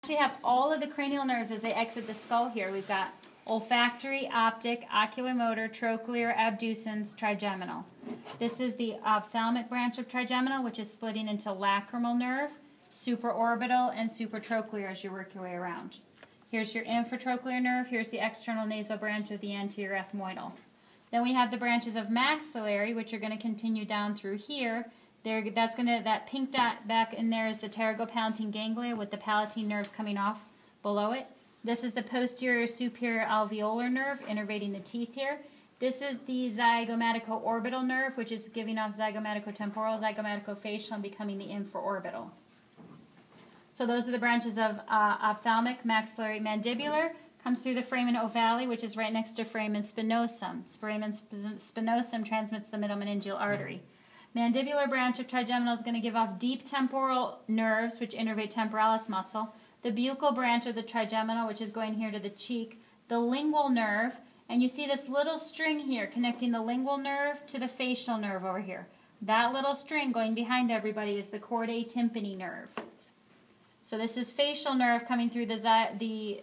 actually have all of the cranial nerves as they exit the skull here. We've got olfactory, optic, oculomotor, trochlear, abducens, trigeminal. This is the ophthalmic branch of trigeminal, which is splitting into lacrimal nerve, supraorbital, and supratrochlear as you work your way around. Here's your infratrochlear nerve. Here's the external nasal branch of the anterior ethmoidal. Then we have the branches of maxillary, which are going to continue down through here. That pink dot back in there is the pterygopalatine ganglia with the palatine nerves coming off below it. This is the posterior superior alveolar nerve innervating the teeth here. This is the zygomatico-orbital nerve, which is giving off zygomatico-temporal, zygomatico-facial, and becoming the infraorbital. So those are the branches of ophthalmic, maxillary, mandibular. Comes through the foramen ovale, which is right next to foramen spinosum. Foramen spinosum transmits the middle meningeal artery. Mandibular branch of trigeminal is going to give off deep temporal nerves, which innervate temporalis muscle. The buccal branch of the trigeminal, which is going here to the cheek. The lingual nerve, and you see this little string here connecting the lingual nerve to the facial nerve over here. That little string going behind everybody is the chordae tympani nerve. So this is facial nerve coming through the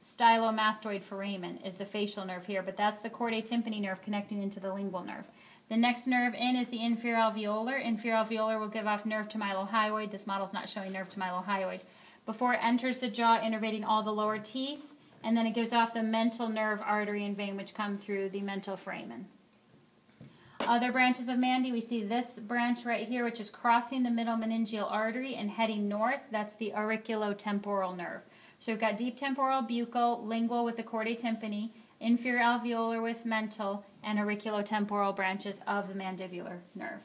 stylomastoid foramen is the facial nerve here, but that's the chordae tympani nerve connecting into the lingual nerve. The next nerve in is the inferior alveolar. Inferior alveolar will give off nerve to mylohyoid. This model's not showing nerve to mylohyoid. Before it enters the jaw, innervating all the lower teeth, and then it gives off the mental nerve, artery, and vein, which come through the mental foramen. Other branches of Mandy, we see this branch right here, which is crossing the middle meningeal artery and heading north. That's the auriculotemporal nerve. So we've got deep temporal, buccal, lingual with the chordae tympani, inferior alveolar with mental, and auriculotemporal branches of the mandibular nerve.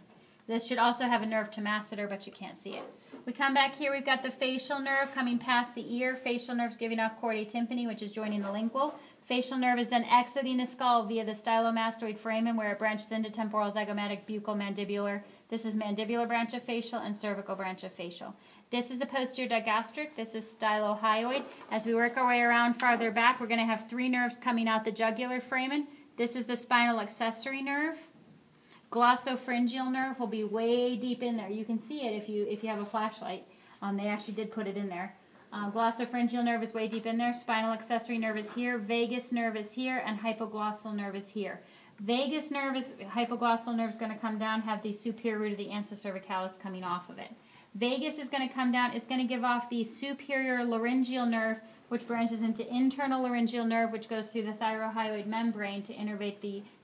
This should also have a nerve to masseter, but you can't see it. We come back here, we've got the facial nerve coming past the ear. Facial nerve's giving off chordae tympani, which is joining the lingual. Facial nerve is then exiting the skull via the stylomastoid foramen, where it branches into temporal, zygomatic, buccal, mandibular. This is mandibular branch of facial and cervical branch of facial. This is the posterior digastric. This is stylohyoid. As we work our way around farther back, we're going to have three nerves coming out the jugular foramen. This is the spinal accessory nerve. Glossopharyngeal nerve will be way deep in there. You can see it if you have a flashlight. They actually did put it in there. Glossopharyngeal nerve is way deep in there. Spinal accessory nerve is here. Vagus nerve is here, and hypoglossal nerve is here. Hypoglossal nerve is going to come down, have the superior root of the ansa cervicalis coming off of it. Vagus is going to come down. It's going to give off the superior laryngeal nerve, which branches into internal laryngeal nerve, which goes through the thyrohyoid membrane to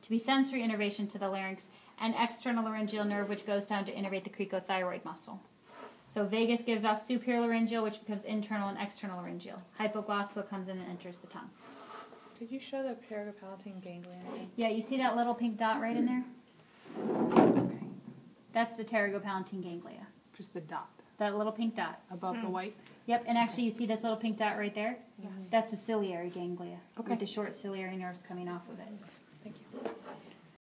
be sensory innervation to the larynx, and external laryngeal nerve, which goes down to innervate the cricothyroid muscle. So vagus gives off superior laryngeal, which becomes internal and external laryngeal. Hypoglossal comes in and enters the tongue. Did you show the pterygopalatine ganglia? Yeah, you see that little pink dot right in there? Okay. That's the pterygopalatine ganglia. Just the dot. That little pink dot. Above the white? Yep, and actually you see this little pink dot right there? Yeah. That's the ciliary ganglia, Okay. with the short ciliary nerves coming off of it.